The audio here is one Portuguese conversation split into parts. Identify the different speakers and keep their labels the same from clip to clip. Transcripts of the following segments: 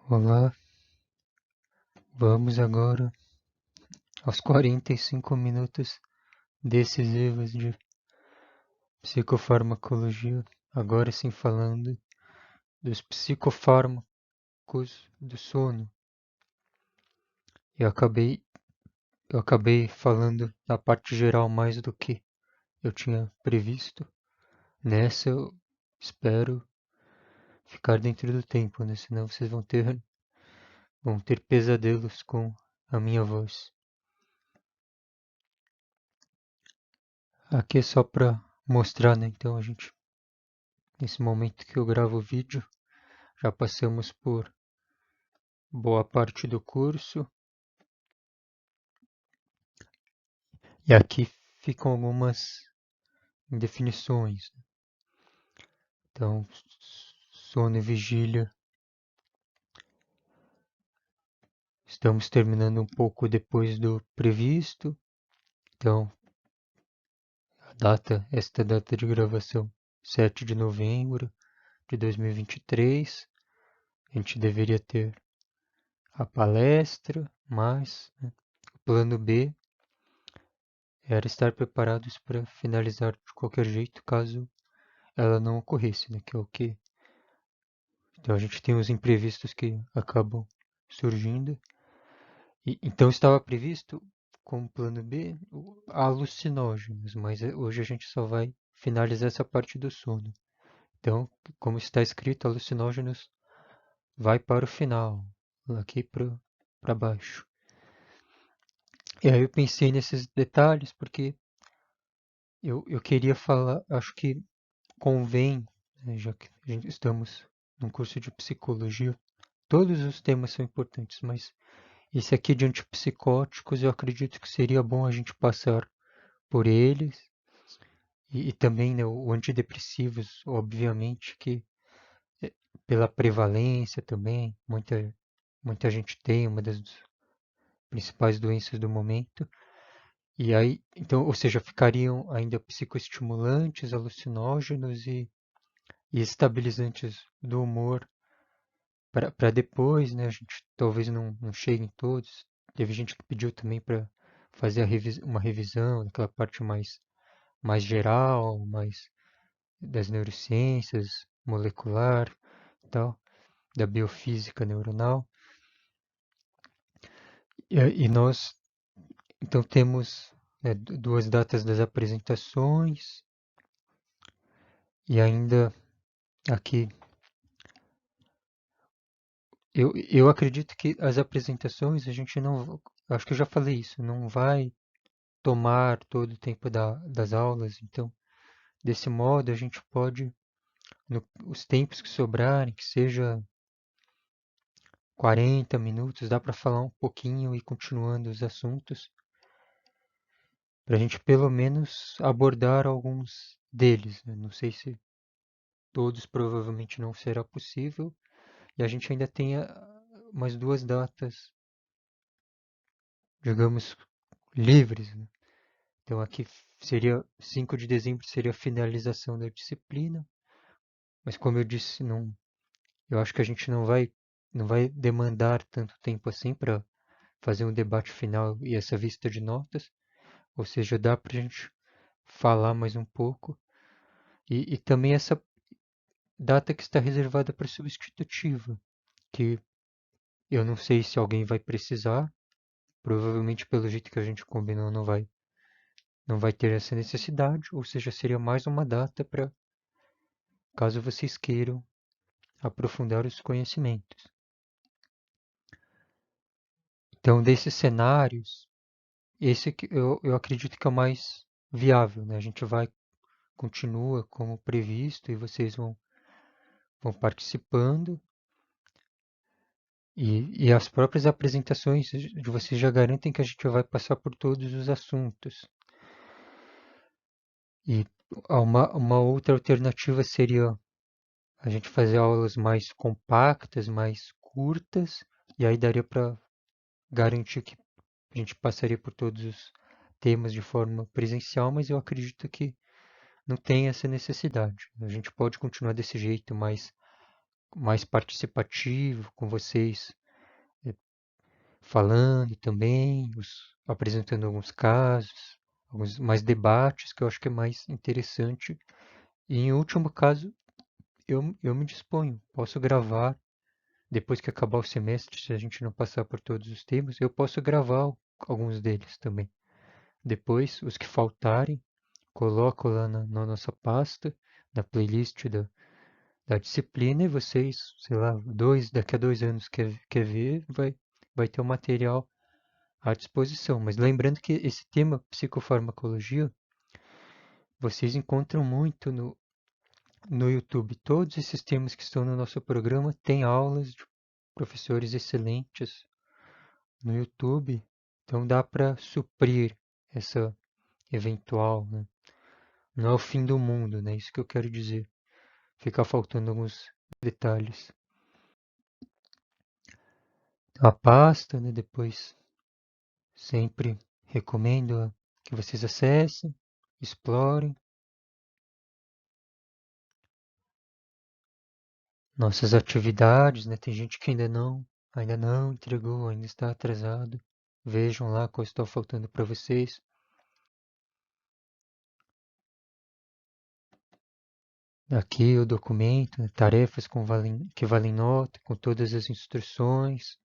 Speaker 1: Olá, vamos agora aos 45 minutos decisivos de psicofarmacologia, agora sim falando dos psicofármacos do sono. Eu acabei, eu acabei falando da parte geral mais do que eu tinha previsto. Nessa eu espero ficar dentro do tempo, né? Senão vocês vão ter pesadelos com a minha voz. Aqui é só para mostrar, né? Então nesse momento que eu gravo o vídeo, já passamos por boa parte do curso e aqui ficam algumas definições. Então, sono e vigília. Estamos terminando um pouco depois do previsto. Então, esta data de gravação, 7 de novembro de 2023. A gente deveria ter a palestra, mas o plano B era estar preparados para finalizar de qualquer jeito, caso ela não ocorresse, né? Que é o que. Então a gente tem os imprevistos que acabam surgindo. Então estava previsto como plano B alucinógenos, mas hoje a gente só vai finalizar essa parte do sono. Então, como está escrito, alucinógenos vai para o final, aqui para baixo. E aí eu pensei nesses detalhes porque eu queria falar, acho que convém, né, já que estamos num curso de psicologia, todos os temas são importantes, mas esse aqui de antipsicóticos eu acredito que seria bom a gente passar por eles e também, né, o antidepressivos, obviamente que eh, pela prevalência também, muita gente tem, uma das principais doenças do momento. E aí, então, ou seja, ficariam ainda psicoestimulantes, alucinógenos e estabilizantes do humor para depois, né? A gente talvez não chegue em todos. Teve gente que pediu também para fazer uma revisão daquela parte mais geral, mais das neurociências, molecular e tal, da biofísica neuronal. E nós, então, temos, né, duas datas das apresentações e ainda aqui. Eu acredito que as apresentações a gente não. Acho que eu já falei isso, não vai tomar todo o tempo das aulas, então, desse modo, a gente pode, os tempos que sobrarem, que seja 40 minutos, dá para falar um pouquinho e continuando os assuntos, para a gente pelo menos abordar alguns deles, né? Não sei se todos provavelmente não será possível, e a gente ainda tem umas duas datas, digamos, livres, né? Então aqui seria 5 de dezembro seria a finalização da disciplina, mas como eu disse, não, eu acho que a gente não vai demandar tanto tempo assim para fazer um debate final e essa vista de notas, ou seja, dá para a gente falar mais um pouco. E também essa data que está reservada para substitutiva, que eu não sei se alguém vai precisar, provavelmente pelo jeito que a gente combinou não vai ter essa necessidade, ou seja, seria mais uma data para caso vocês queiram aprofundar os conhecimentos. Então, desses cenários, esse que eu acredito que é o mais viável, né? A gente continua como previsto e vocês vão participando e as próprias apresentações de vocês já garantem que a gente vai passar por todos os assuntos. E uma outra alternativa seria a gente fazer aulas mais compactas, mais curtas, e aí daria para garantir que a gente passaria por todos os temas de forma presencial, mas eu acredito que não tem essa necessidade. A gente pode continuar desse jeito, mais mais participativo, com vocês falando também, apresentando alguns casos, alguns mais debates, que eu acho que é mais interessante. E em último caso, eu me disponho, posso gravar, depois que acabar o semestre, se a gente não passar por todos os temas, eu posso gravar alguns deles também. Depois, os que faltarem, coloco lá na nossa pasta, na playlist da disciplina, e vocês, sei lá, daqui a 2 anos quer ver, vai ter o material à disposição. Mas lembrando que esse tema, psicofarmacologia, vocês encontram muito no YouTube. Todos esses temas que estão no nosso programa têm aulas de professores excelentes no YouTube. Então dá para suprir essa eventual, né? Não é o fim do mundo, né? Isso que eu quero dizer. Fica faltando alguns detalhes. A pasta, né? Depois sempre recomendo que vocês acessem, explorem nossas atividades, né? Tem gente que ainda não entregou, ainda está atrasado. Vejam lá qual está faltando para vocês. Aqui o documento, né? Tarefas que valem nota, com todas as instruções.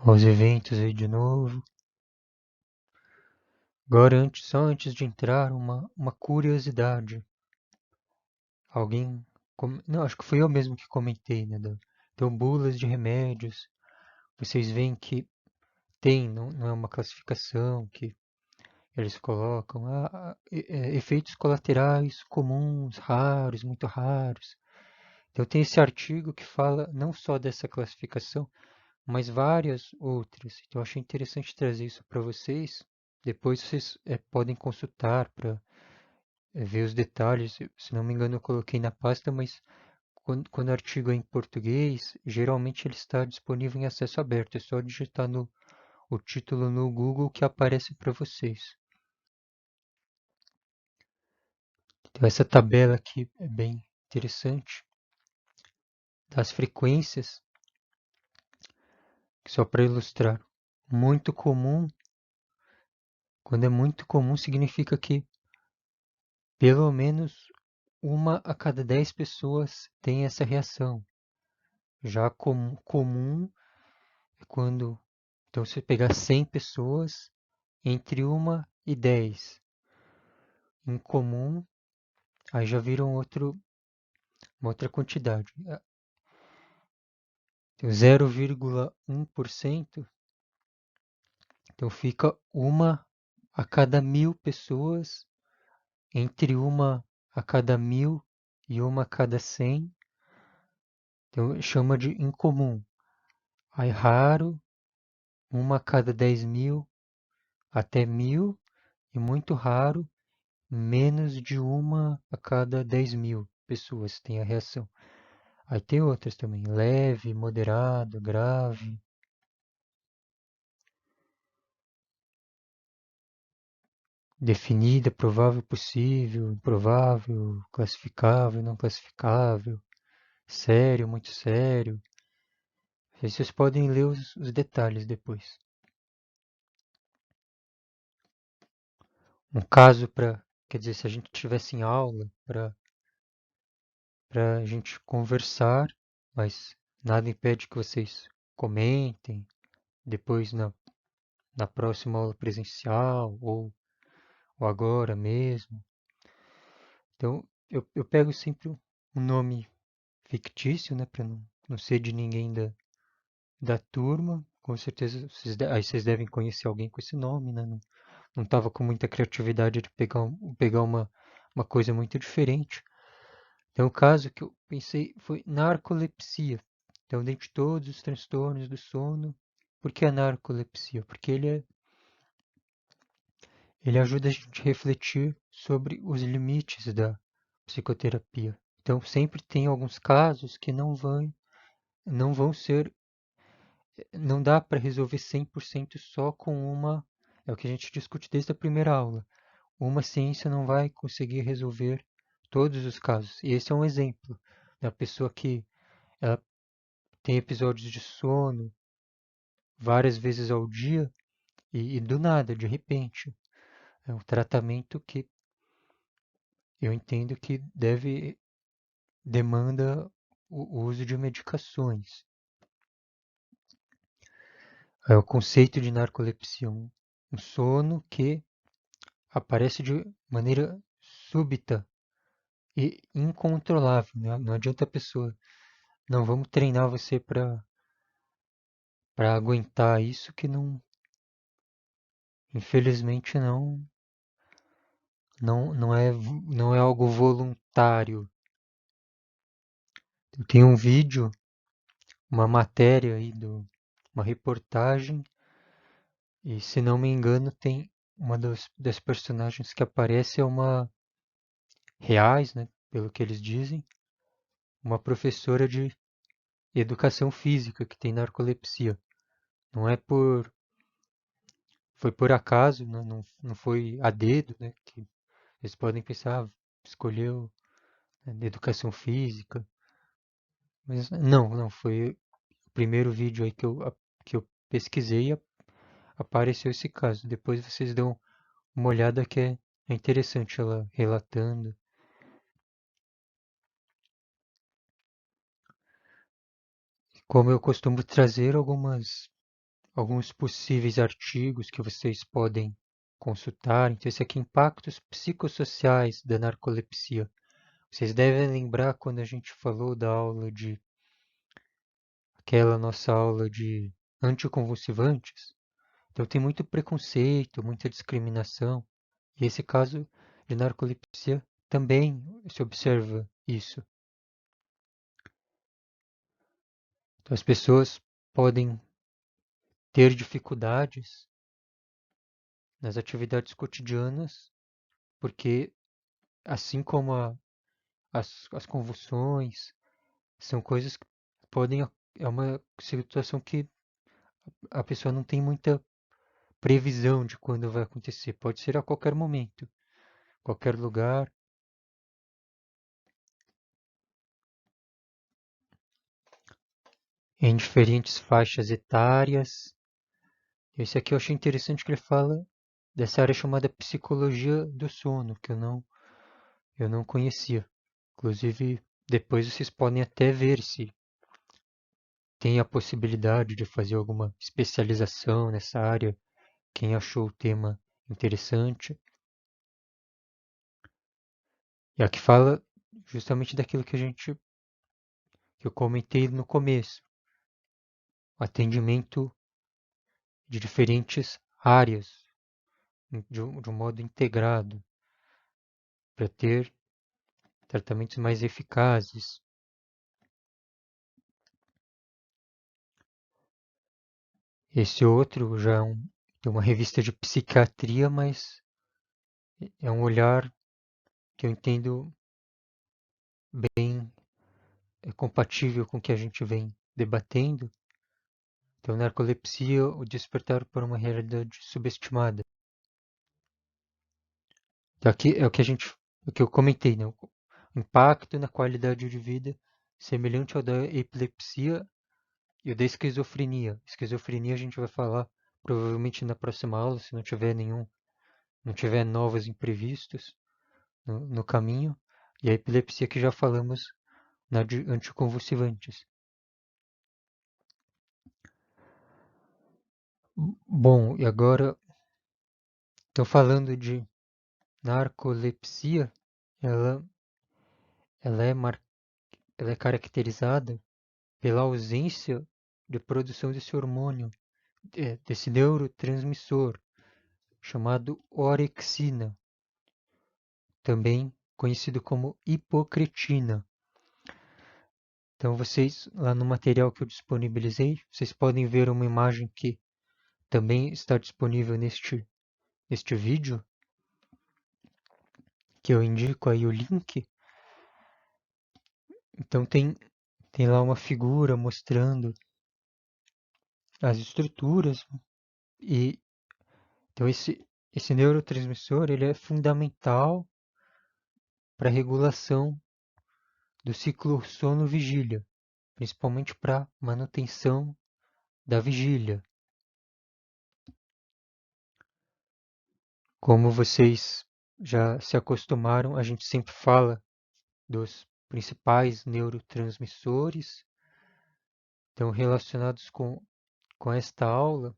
Speaker 1: Os eventos aí de novo. Agora, só antes de entrar, uma curiosidade. Alguém. Não, acho que fui eu mesmo que comentei, né? Então, bulas de remédios. Vocês veem que não é uma classificação que eles colocam efeitos colaterais comuns, raros, muito raros. Então, tem esse artigo que fala não só dessa classificação, mas várias outras. Então, eu achei interessante trazer isso para vocês. Depois vocês podem consultar para ver os detalhes. Se não me engano, eu coloquei na pasta, mas quando o artigo é em português, geralmente ele está disponível em acesso aberto. É só digitar o título no Google que aparece para vocês. Então, essa tabela aqui é bem interessante. Das frequências, só para ilustrar. Muito comum, quando é muito comum, significa que pelo menos uma a cada 10 pessoas tem essa reação. Já comum é quando, então, você pegar 100 pessoas, entre uma e 10. Incomum, aí já viram uma outra quantidade. Tem 0,1%, então fica uma a cada 1.000 pessoas, entre uma a cada 1.000 e uma a cada 100. Então chama de incomum. Aí raro, uma a cada 10.000 até 1.000, e muito raro, menos de uma a cada 10.000 pessoas tem a reação. Aí tem outras também, leve, moderado, grave. Definida, provável, possível, improvável, classificável, não classificável, sério, muito sério. Aí vocês podem ler os detalhes depois. Um caso para, quer dizer, se a gente tivesse em aula para a gente conversar, mas nada impede que vocês comentem depois na próxima aula presencial ou agora mesmo. Então, eu pego sempre um nome fictício, né, para não ser de ninguém da turma. Com certeza, aí vocês devem conhecer alguém com esse nome, né? Não estava com muita criatividade de pegar uma coisa muito diferente. Então, o caso que eu pensei foi narcolepsia. Então, dentre todos os transtornos do sono, por que a narcolepsia? Porque ele ajuda a gente a refletir sobre os limites da psicoterapia. Então, sempre tem alguns casos que não vão ser, não dá para resolver 100% só com é o que a gente discute desde a primeira aula, uma ciência não vai conseguir resolver todos os casos. E esse é um exemplo da pessoa que ela tem episódios de sono várias vezes ao dia e do nada, de repente, é um tratamento que eu entendo que demanda o uso de medicações. É o conceito de narcolepsia, um sono que aparece de maneira súbita e incontrolável, né? Não adianta a pessoa, não vamos treinar você para aguentar isso que não, infelizmente não é algo voluntário. Eu tenho um vídeo, uma matéria aí uma reportagem e se não me engano tem uma das personagens que aparece é uma reais, né, pelo que eles dizem, uma professora de educação física que tem narcolepsia. Não é foi por acaso, né, não foi a dedo, né, que eles podem pensar, escolheu, né, educação física, mas não, foi o primeiro vídeo aí que eu pesquisei e apareceu esse caso. Depois vocês dão uma olhada que é interessante ela relatando. Como eu costumo trazer alguns possíveis artigos que vocês podem consultar. Então, esse aqui, impactos psicossociais da narcolepsia. Vocês devem lembrar quando a gente falou da aquela nossa aula de anticonvulsivantes. Então, tem muito preconceito, muita discriminação. E esse caso de narcolepsia também se observa isso. Então, as pessoas podem ter dificuldades nas atividades cotidianas, porque assim como as convulsões, são coisas que podem. É uma situação que a pessoa não tem muita previsão de quando vai acontecer. Pode ser a qualquer momento, qualquer lugar. Em diferentes faixas etárias. Esse aqui eu achei interessante que ele fala dessa área chamada psicologia do sono, que eu não conhecia. Inclusive, depois vocês podem até ver se tem a possibilidade de fazer alguma especialização nessa área, quem achou o tema interessante. E aqui fala justamente daquilo que eu comentei no começo, atendimento de diferentes áreas, de um modo integrado, para ter tratamentos mais eficazes. Esse outro já é uma revista de psiquiatria, mas é um olhar que eu entendo bem compatível com o que a gente vem debatendo. Então, narcolepsia, o despertar por uma realidade subestimada. Então, aqui é o que eu comentei, né? O impacto na qualidade de vida semelhante ao da epilepsia e o da esquizofrenia. Esquizofrenia a gente vai falar provavelmente na próxima aula, se não tiver não tiver novos imprevistos no caminho. E a epilepsia que já falamos na de anticonvulsivantes. Bom, e agora estou falando de narcolepsia. Ela, ela, é ela é caracterizada pela ausência de produção desse hormônio, desse neurotransmissor, chamado orexina, também conhecido como hipocretina. Então vocês, lá no material que eu disponibilizei, vocês podem ver uma imagem que também está disponível neste vídeo, que eu indico aí o link. Então tem lá uma figura mostrando as estruturas e então esse neurotransmissor ele é fundamental para a regulação do ciclo sono-vigília, principalmente para manutenção da vigília. Como vocês já se acostumaram, a gente sempre fala dos principais neurotransmissores, então relacionados com esta aula.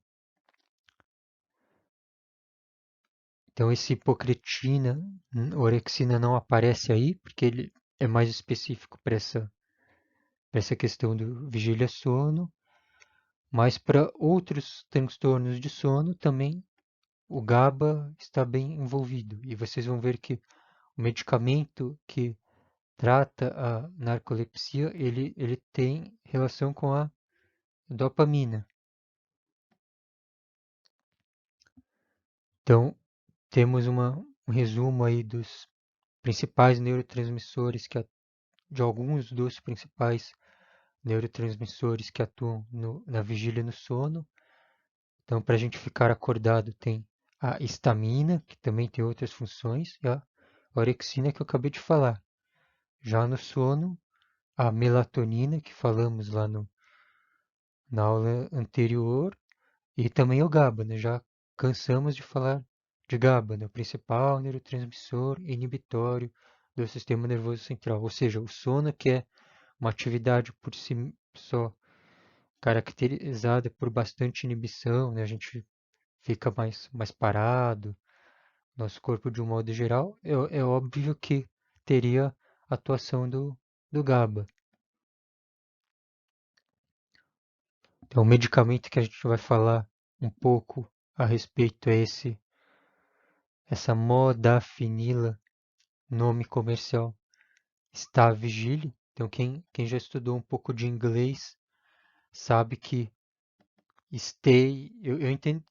Speaker 1: Então esse hipocretina, orexina não aparece aí, porque ele é mais específico para essa questão do vigília-sono, mas para outros transtornos de sono também o GABA está bem envolvido. E vocês vão ver que o medicamento que trata a narcolepsia, ele tem relação com a dopamina. Então, temos um resumo aí dos principais neurotransmissores, de alguns dos principais neurotransmissores que atuam na vigília e no sono. Então, para a gente ficar acordado, tem a histamina, que também tem outras funções, e a orexina, que eu acabei de falar. Já no sono, a melatonina, que falamos lá na aula anterior, e também o GABA, né? Já cansamos de falar de GABA, né? O principal neurotransmissor inibitório do sistema nervoso central. Ou seja, o sono, que é uma atividade por si só, caracterizada por bastante inibição, né? A gente fica mais parado, nosso corpo de um modo geral, é óbvio que teria atuação do GABA. Então, o medicamento que a gente vai falar um pouco a respeito é essa modafinila, nome comercial, Stavigil. Então, quem já estudou um pouco de inglês sabe que stay,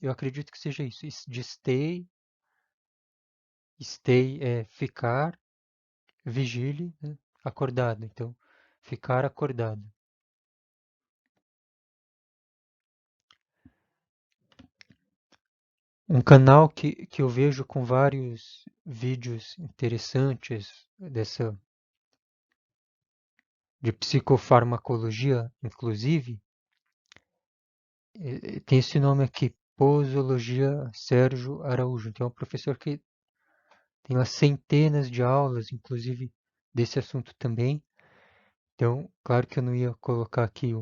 Speaker 1: eu acredito que seja isso. De stay é ficar, vigile, né, acordado. Então, ficar acordado. Um canal que eu vejo com vários vídeos interessantes de psicofarmacologia, inclusive, tem esse nome aqui, Posologia Sérgio Araújo. Então, é um professor que tem lá centenas de aulas, inclusive desse assunto também. Então, claro que eu não ia colocar aqui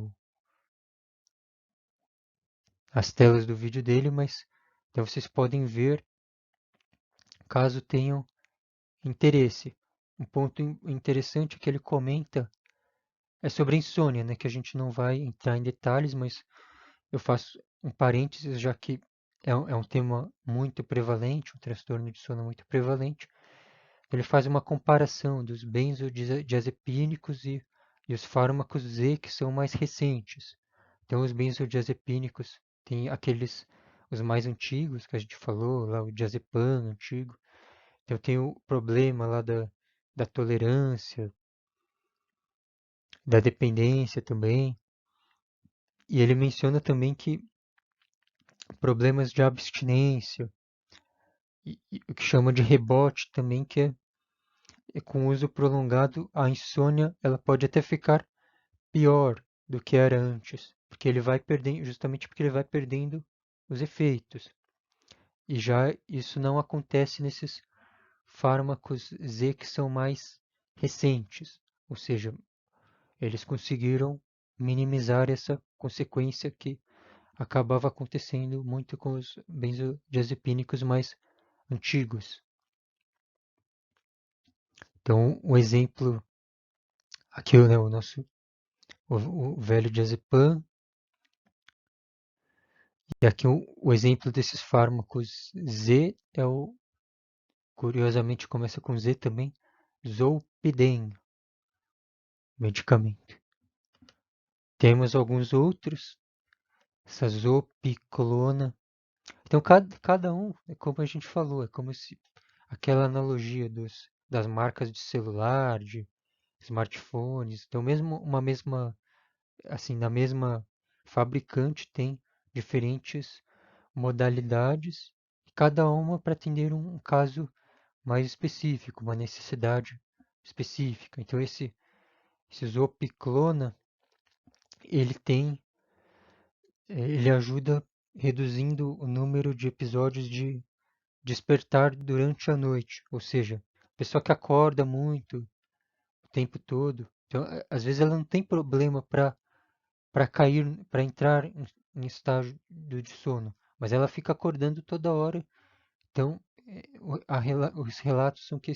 Speaker 1: as telas do vídeo dele, mas então vocês podem ver caso tenham interesse. Um ponto interessante que ele comenta é sobre a insônia, né, que a gente não vai entrar em detalhes, mas eu faço um parênteses, já que é um tema muito prevalente, um transtorno de sono muito prevalente. Ele faz uma comparação dos benzodiazepínicos e os fármacos Z, que são mais recentes. Então, os benzodiazepínicos tem os mais antigos que a gente falou, lá o diazepam antigo. Então, tem o problema lá da tolerância, da dependência também. E ele menciona também que problemas de abstinência, e o que chama de rebote também, que com uso prolongado, a insônia ela pode até ficar pior do que era antes, porque ele vai perdendo, justamente porque ele vai perdendo os efeitos. E já isso não acontece nesses fármacos Z que são mais recentes, ou seja, eles conseguiram minimizar essa consequência que acabava acontecendo muito com os benzodiazepínicos mais antigos. Então, o exemplo aqui, né, o velho diazepam, e aqui o exemplo desses fármacos Z curiosamente começa com Z também, Zolpidem, medicamento. Temos alguns outros, essa zopiclona. Então cada um, é como a gente falou, é como se aquela analogia das marcas de celular, de smartphones. Então mesmo assim, na mesma fabricante tem diferentes modalidades. cada uma para atender um caso mais específico, uma necessidade específica. Então esse Zopiclona, ele tem, ele ajuda reduzindo o número de episódios de despertar durante a noite, ou seja, a pessoa que acorda muito o tempo todo, então às vezes ela não tem problema para cair, para entrar em estágio de sono, mas ela fica acordando toda hora. Então, os relatos são que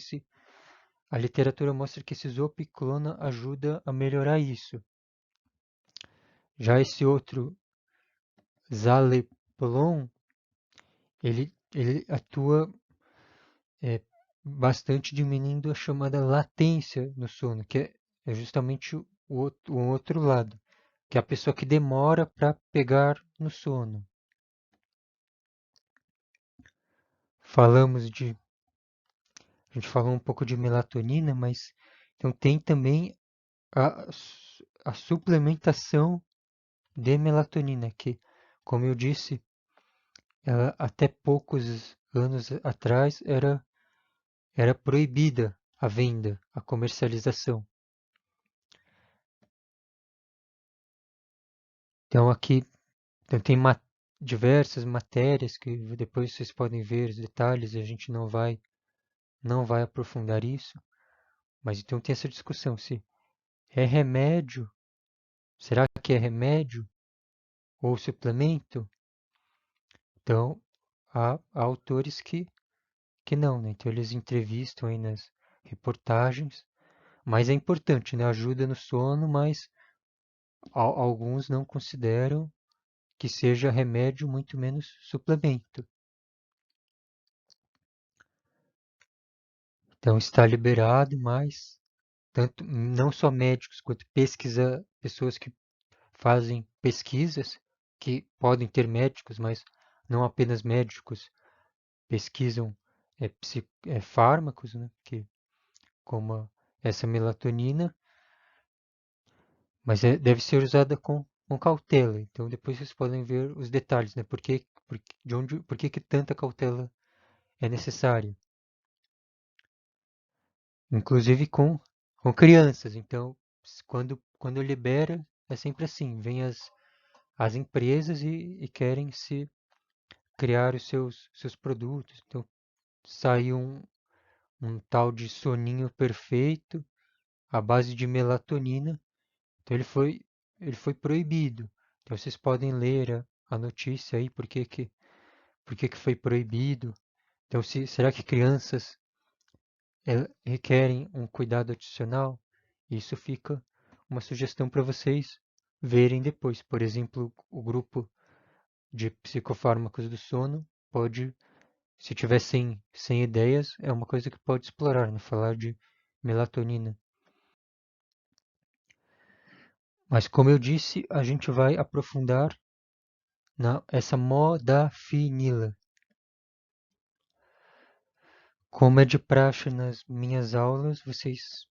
Speaker 1: a literatura mostra que esse Zopiclona ajuda a melhorar isso. Já esse outro, Zaleplon, ele atua bastante diminuindo a chamada latência no sono, que é justamente o outro lado, que é a pessoa que demora para pegar no sono. Falamos de, a gente falou um pouco de melatonina, mas então tem também a, a suplementação de melatonina, que, como eu disse, ela até poucos anos atrás era proibida a venda, a comercialização. Então aqui então, tem diversas matérias que depois vocês podem ver os detalhes, a gente não vai aprofundar isso, mas então tem essa discussão se é remédio, será que é remédio ou suplemento? Então há autores que não, né? Então eles entrevistam aí nas reportagens, mas é importante, né? Ajuda no sono, mas alguns não consideram que seja remédio, muito menos suplemento. Então está liberado, mas tanto não só médicos quanto pessoas que fazem pesquisas, que podem ter médicos, mas não apenas médicos, pesquisam fármacos, né, como essa melatonina, mas deve ser usada com cautela. Então depois vocês podem ver os detalhes, né? Por que tanta cautela é necessária? Inclusive com crianças. Então, quando libera, é sempre assim. Vem as empresas e querem se criar os seus produtos. Então, saiu um tal de soninho perfeito à base de melatonina. Então, ele foi proibido. Então, vocês podem ler a notícia aí, por que que foi proibido. Então, será que crianças requerem um cuidado adicional? Isso fica uma sugestão para vocês verem depois. Por exemplo, o grupo de psicofármacos do sono pode, se tiver sem ideias, é uma coisa que pode explorar, né? Falar de melatonina. Mas como eu disse, a gente vai aprofundar essa modafinila. Como é de praxe nas minhas aulas, vocês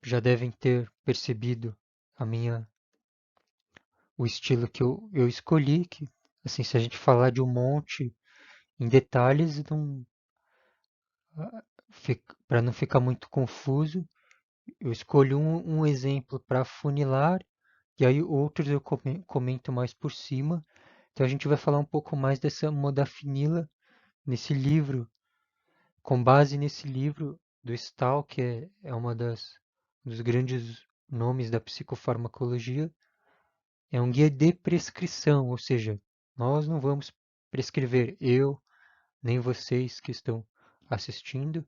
Speaker 1: já devem ter percebido o estilo que eu escolhi, que assim, se a gente falar de um monte em detalhes, não, para não ficar muito confuso, eu escolhi um exemplo para funilar, e aí outros eu comento mais por cima. Então a gente vai falar um pouco mais dessa modafinila nesse livro, com base nesse livro do Stahl, que é um dos grandes nomes da psicofarmacologia. É um guia de prescrição, ou seja, nós não vamos prescrever, eu nem vocês que estão assistindo,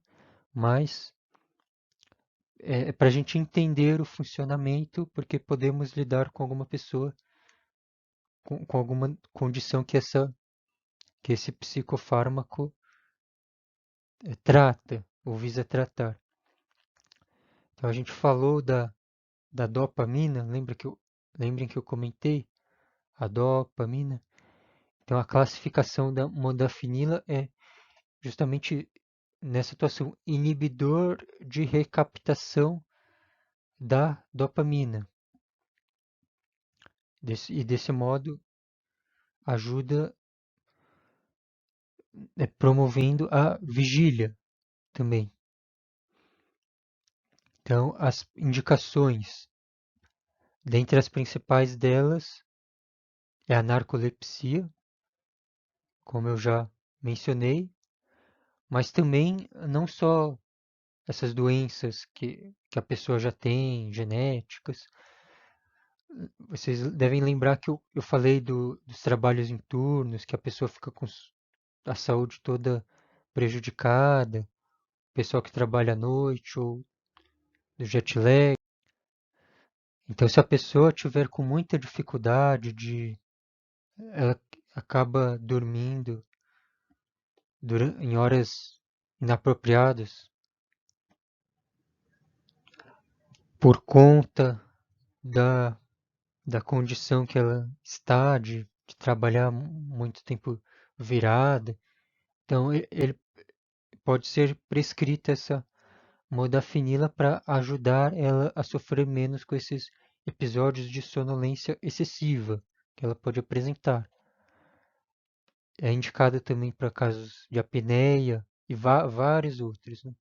Speaker 1: mas é para a gente entender o funcionamento, porque podemos lidar com alguma pessoa com alguma condição que esse psicofármaco trata ou visa tratar. Então a gente falou da dopamina, lembrem que eu comentei a dopamina. Então a classificação da modafinila é justamente nessa situação, inibidor de recaptação da dopamina. E desse modo ajuda promovendo a vigília também. Então, as indicações, dentre as principais delas, é a narcolepsia, como eu já mencionei, mas também não só essas doenças que a pessoa já tem, genéticas. Vocês devem lembrar que eu falei dos trabalhos em turnos, que a pessoa fica com a saúde toda prejudicada, o pessoal que trabalha à noite ou do jet lag. Então, se a pessoa tiver com muita dificuldade ela acaba dormindo em horas inapropriadas por conta da, da condição que ela está de trabalhar muito tempo virada. Então, ele pode ser prescrita essa modafinila para ajudar ela a sofrer menos com esses episódios de sonolência excessiva que ela pode apresentar. É indicada também para casos de apneia e vários outros, né?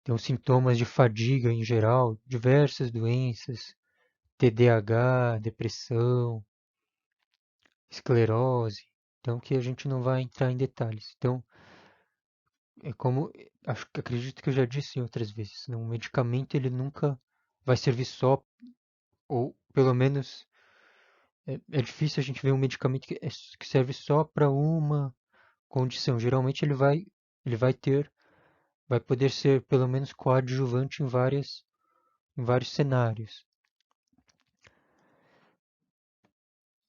Speaker 1: Tem os sintomas de fadiga em geral, diversas doenças, TDAH, depressão, esclerose. Então, que a gente não vai entrar em detalhes. Então, é como, acredito que eu já disse em outras vezes, né? Um medicamento ele nunca vai servir só, ou pelo menos é difícil a gente ver um medicamento que serve só para uma condição. Geralmente ele vai poder ser pelo menos coadjuvante em vários cenários.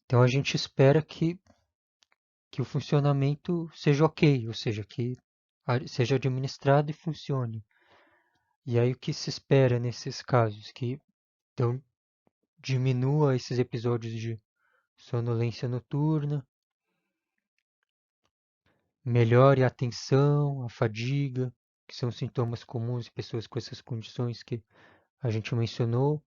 Speaker 1: Então a gente espera que o funcionamento seja ok, ou seja, que seja administrado e funcione. E aí o que se espera nesses casos? Que então, diminua esses episódios de sonolência noturna, melhore a atenção, a fadiga, que são sintomas comuns em pessoas com essas condições que a gente mencionou.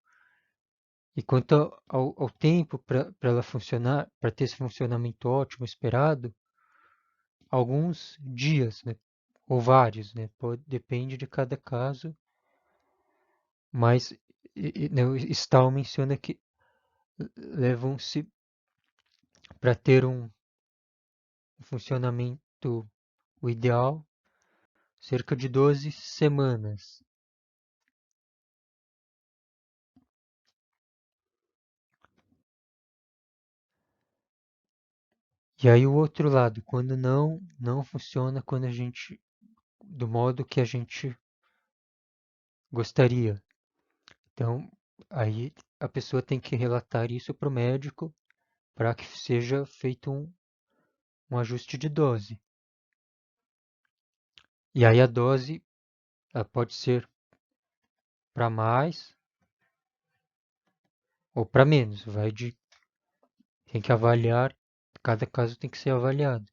Speaker 1: E quanto ao tempo para ela funcionar, para ter esse funcionamento ótimo esperado, alguns dias, né? Ou vários, né? Depende de cada caso, mas né, o Stahl menciona que levam-se para ter um funcionamento o ideal cerca de 12 semanas. E aí o outro lado, quando não funciona quando a gente do modo que a gente gostaria. Então, aí a pessoa tem que relatar isso para o médico para que seja feito um ajuste de dose. E aí a dose ela pode ser para mais ou para menos, tem que avaliar, cada caso tem que ser avaliado.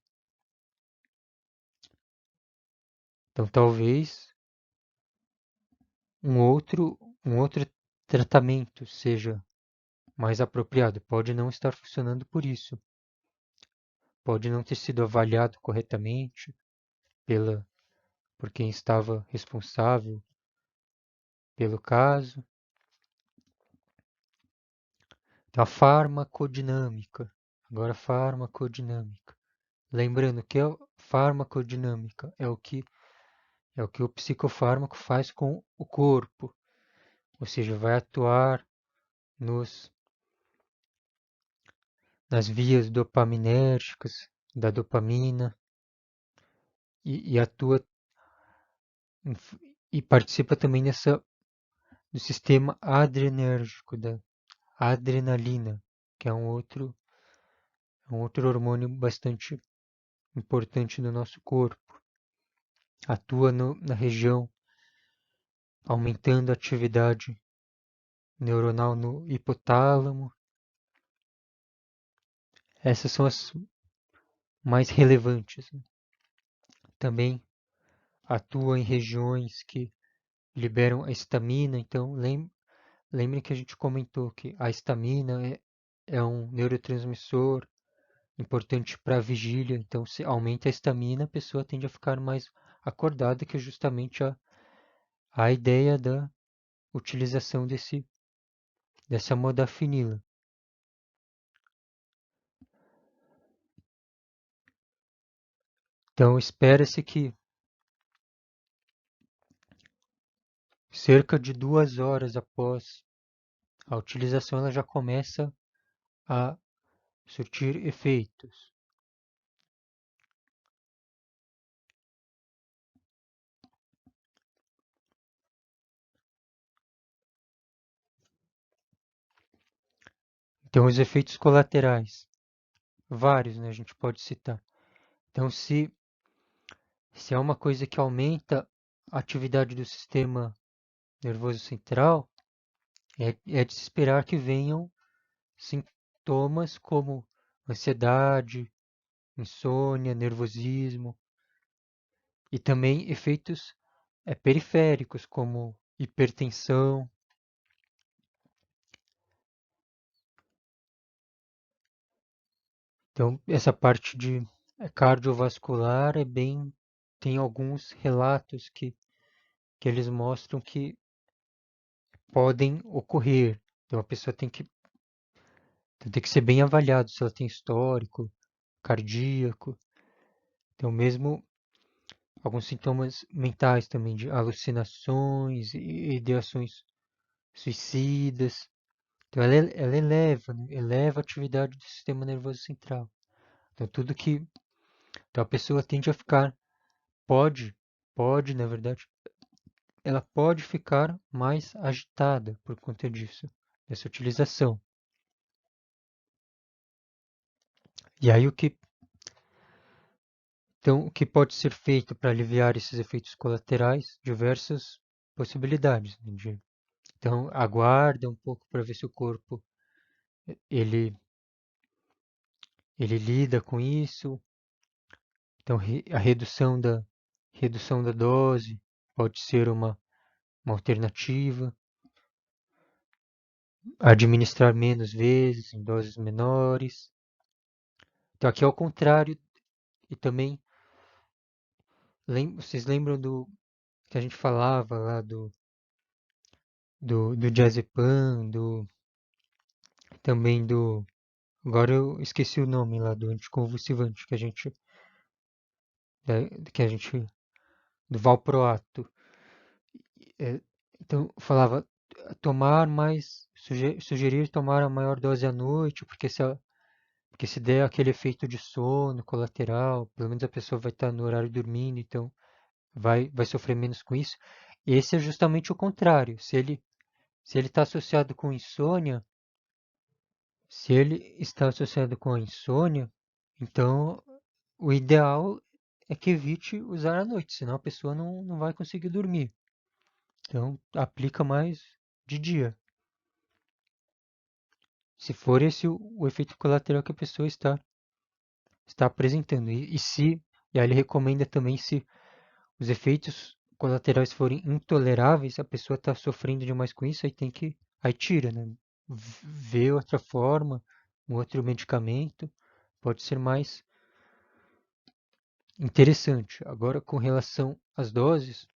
Speaker 1: Então talvez um outro tratamento seja mais apropriado. Pode não estar funcionando por isso. Pode não ter sido avaliado corretamente por quem estava responsável pelo caso. Então, a farmacodinâmica. Agora, farmacodinâmica. Lembrando que a farmacodinâmica é o que o psicofármaco faz com o corpo, ou seja, vai atuar nos, nas vias dopaminérgicas da dopamina e atua e participa também do sistema adrenérgico, da adrenalina, que é um outro hormônio bastante importante no nosso corpo. Atua na região, aumentando a atividade neuronal no hipotálamo. Essas são as mais relevantes, né? Também atua em regiões que liberam a histamina. Então, lembrem que a gente comentou que a histamina é um neurotransmissor importante para a vigília. Então, se aumenta a estamina, a pessoa tende a ficar mais acordada, que é justamente a ideia da utilização dessa modafinila. Então, espera-se que cerca de 2 horas após a utilização, ela já começa a surtir efeitos. Então, os efeitos colaterais, vários, né, a gente pode citar. Então, se é uma coisa que aumenta a atividade do sistema nervoso central, é de se esperar que venham sintomas como ansiedade, insônia, nervosismo e também efeitos periféricos como hipertensão. Então, essa parte de cardiovascular tem alguns relatos que eles mostram que podem ocorrer. Então, a pessoa tem que ser bem avaliado se ela tem histórico cardíaco. Então, mesmo alguns sintomas mentais também, de alucinações e ideações suicidas. Então, ela eleva, né? Eleva a atividade do sistema nervoso central. Então, então, a pessoa tende a ficar, pode, na verdade, ela pode ficar mais agitada por conta disso, dessa utilização. E aí, então, o que pode ser feito para aliviar esses efeitos colaterais? Diversas possibilidades, né? Então, aguarda um pouco para ver se o corpo ele, ele lida com isso. Então, a redução da dose pode ser uma alternativa. Administrar menos vezes, em doses menores. Então, aqui é o contrário. E também, vocês lembram do que a gente falava lá do diazepam, também do. Agora eu esqueci o nome lá do anticonvulsivante que a gente do valproato. É, então, falava tomar mais, sugerir tomar a maior dose à noite, porque se der aquele efeito de sono colateral, pelo menos a pessoa vai estar no horário dormindo, então vai sofrer menos com isso. Esse é justamente o contrário. Se ele está associado com insônia, se ele está associado com a insônia, então o ideal é que evite usar à noite, senão a pessoa não vai conseguir dormir. Então, aplica mais de dia. Se for esse o efeito colateral que a pessoa está apresentando. E aí ele recomenda também se os efeitos colaterais forem intoleráveis, a pessoa está sofrendo demais com isso, aí tira, né? Vê outra forma, um outro medicamento, pode ser mais interessante. Agora, com relação às doses,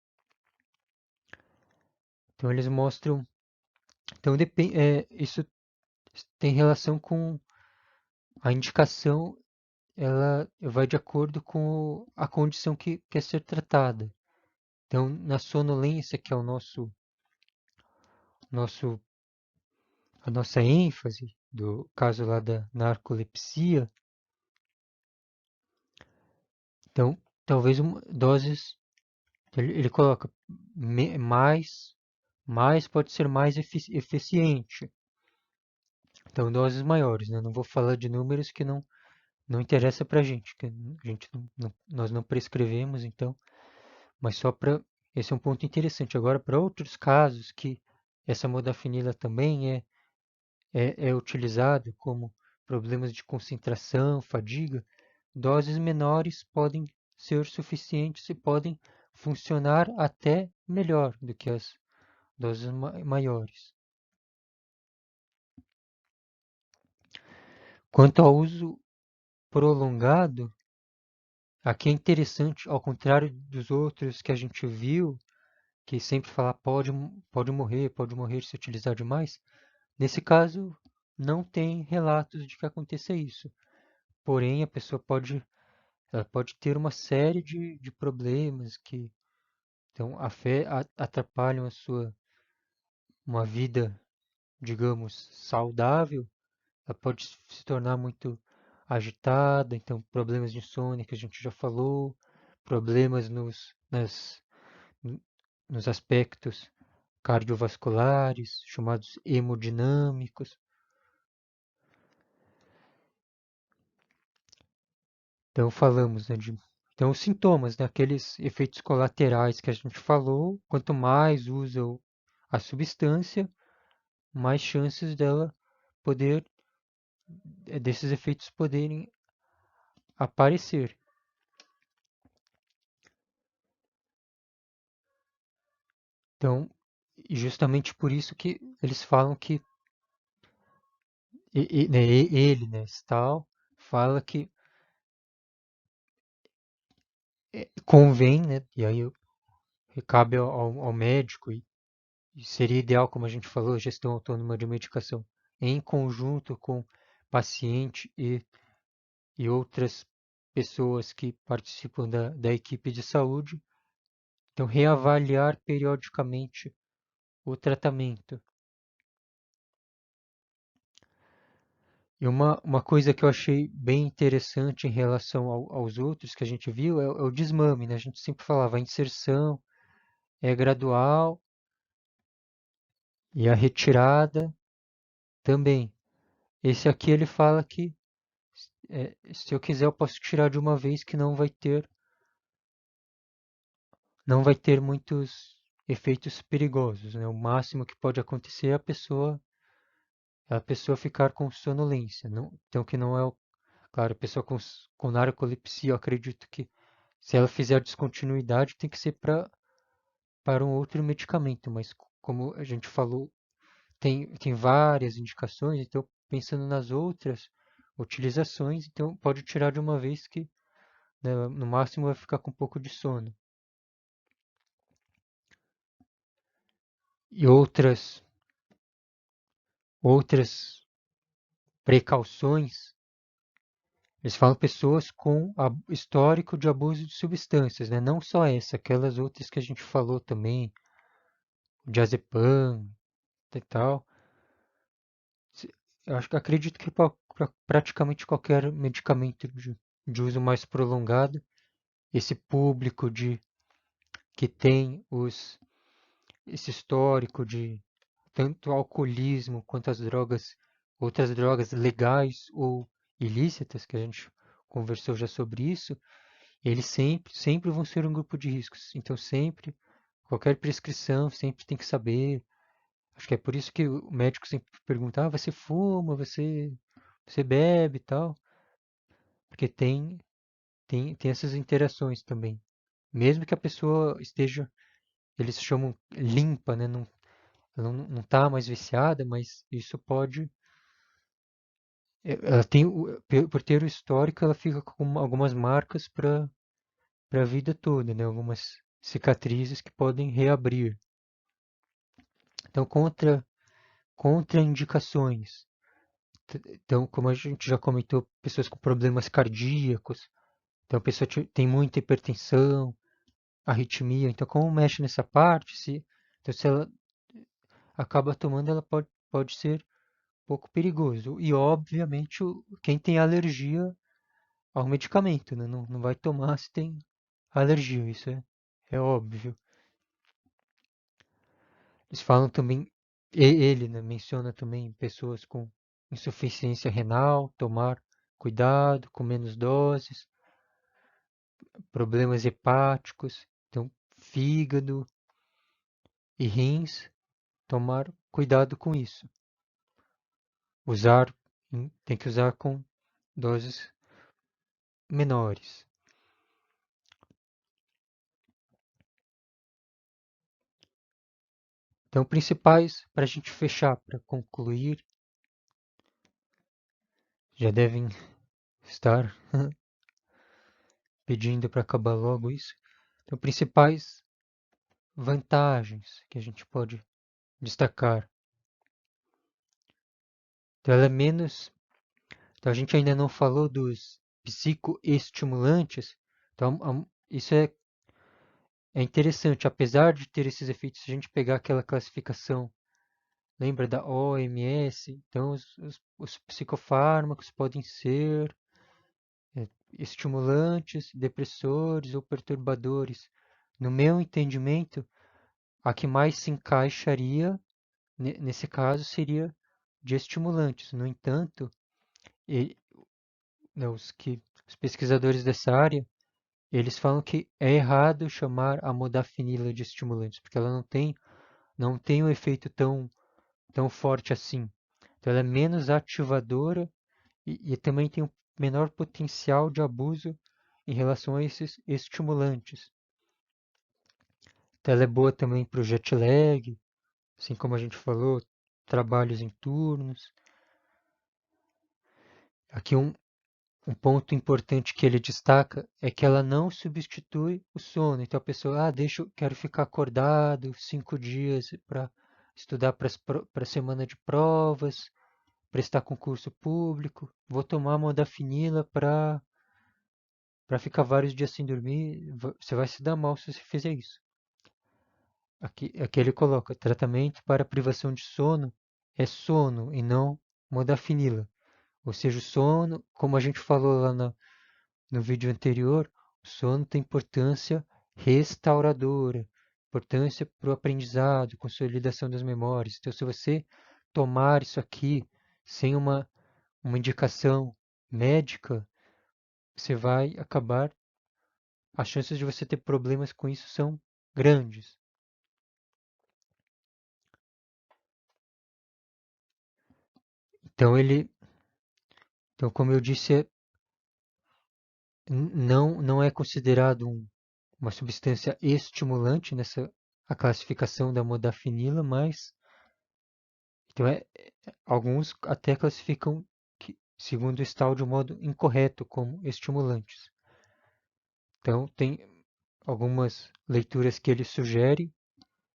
Speaker 1: então eles mostram, então isso tem relação com a indicação, ela vai de acordo com a condição que quer ser tratada. Então, na sonolência, que é nosso a nossa ênfase do caso lá da narcolepsia, então talvez doses, ele coloca mais pode ser mais eficiente. Então doses maiores, né? Não vou falar de números que não interessa para a gente, que a gente nós não prescrevemos, então, mas só para esse é um ponto interessante. Agora, para outros casos que essa modafinila também é utilizado como problemas de concentração, fadiga, doses menores podem ser suficientes e podem funcionar até melhor do que as doses maiores. Quanto ao uso prolongado, aqui é interessante, ao contrário dos outros que a gente viu, que sempre fala pode morrer se utilizar demais. Nesse caso, não tem relatos de que aconteça isso. Porém, ela pode ter uma série de problemas que então, atrapalham uma vida, digamos, saudável. Ela pode se tornar muito agitada, então problemas de insônia que a gente já falou, problemas nos aspectos cardiovasculares, chamados hemodinâmicos. Então falamos, né, então os sintomas, né, aqueles efeitos colaterais que a gente falou, quanto mais usa a substância, mais chances dela poder, desses efeitos poderem aparecer. Então, e justamente por isso que eles falam que né, ele, né, Stahl, fala que convém, né, e aí cabe ao médico, e seria ideal, como a gente falou, gestão autônoma de medicação, em conjunto com paciente e outras pessoas que participam da equipe de saúde, então reavaliar periodicamente o tratamento. E uma coisa que eu achei bem interessante em relação aos outros que a gente viu é o desmame, né? A gente sempre falava, a inserção é gradual e a retirada também. Esse aqui ele fala que se eu quiser eu posso tirar de uma vez que não vai ter muitos efeitos perigosos, né? O máximo que pode acontecer é a pessoa ficar com sonolência. Não, então que não é o, claro, a pessoa com narcolepsia, eu acredito que se ela fizer a descontinuidade tem que ser para um outro medicamento, mas como a gente falou, tem várias indicações, então pensando nas outras utilizações, então pode tirar de uma vez que, né, no máximo vai ficar com um pouco de sono. E outras precauções, eles falam pessoas com histórico de abuso de substâncias, né? Não só essa, aquelas outras que a gente falou também, diazepam e tal. Eu acho que acredito que praticamente qualquer medicamento de uso mais prolongado, esse público que tem esse histórico de tanto alcoolismo quanto outras drogas legais ou ilícitas, que a gente conversou já sobre isso, eles sempre vão ser um grupo de riscos. Então sempre, qualquer prescrição, sempre tem que saber. Acho que é por isso que o médico sempre pergunta, você fuma, você bebe e tal, porque tem essas interações também. Mesmo que a pessoa esteja, eles chamam limpa, né? Não, ela não está mais viciada, mas isso pode. Ela tem, por ter o histórico, ela fica com algumas marcas para a vida toda, né? Algumas cicatrizes que podem reabrir. Então, contraindicações. Então, como a gente já comentou, pessoas com problemas cardíacos, então a pessoa tem muita hipertensão, arritmia, então como mexe nessa parte, então se ela acaba tomando, ela pode ser um pouco perigoso. E obviamente quem tem alergia ao medicamento, né? Não vai tomar se tem alergia, isso é óbvio. Eles falam também, ele, né, menciona também pessoas com insuficiência renal, tomar cuidado com menos doses, problemas hepáticos, então fígado e rins, tomar cuidado com isso. Usar, tem que usar com doses menores. Então, principais, para a gente fechar, para concluir, já devem estar pedindo para acabar logo isso. Então, principais vantagens que a gente pode destacar. Então, ela é menos. Então, a gente ainda não falou dos psicoestimulantes. Então, isso é interessante. Apesar de ter esses efeitos, se a gente pegar aquela classificação, lembra da OMS? Então, os psicofármacos podem ser é, estimulantes, depressores ou perturbadores. No meu entendimento, a que mais se encaixaria nesse caso seria de estimulantes. No entanto, e, né, os pesquisadores dessa área, eles falam que é errado chamar a modafinila de estimulantes, porque ela não tem um efeito tão forte assim. Então, ela é menos ativadora e também tem um menor potencial de abuso em relação a esses estimulantes. Então, ela é boa também para o jet lag, assim como a gente falou, trabalhos em turnos. Aqui um ponto importante que ele destaca é que ela não substitui o sono. Então a pessoa, quero ficar acordado 5 dias para estudar para a semana de provas, prestar concurso público, vou tomar modafinila para ficar vários dias sem dormir. Você vai se dar mal se você fizer isso. Aqui ele coloca, tratamento para privação de sono é sono e não modafinila. Ou seja, o sono, como a gente falou lá no vídeo anterior, o sono tem importância restauradora, importância para o aprendizado, consolidação das memórias. Então, se você tomar isso aqui sem uma indicação médica, você vai acabar. As chances de você ter problemas com isso são grandes. Então, então como eu disse, não é considerado uma substância estimulante nessa a classificação da modafinila, mas então alguns até classificam, segundo o Stahl, de um modo incorreto como estimulantes. Então, tem algumas leituras que ele sugere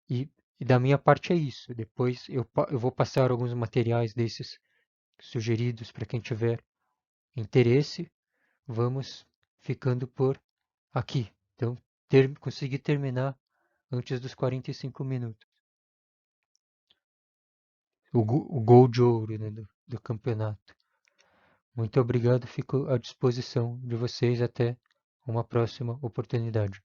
Speaker 1: e da minha parte é isso. Depois eu vou passar alguns materiais desses sugeridos para quem tiver interesse. Vamos ficando por aqui. Então, consegui terminar antes dos 45 minutos. O gol de ouro, né, do campeonato. Muito obrigado, fico à disposição de vocês até uma próxima oportunidade.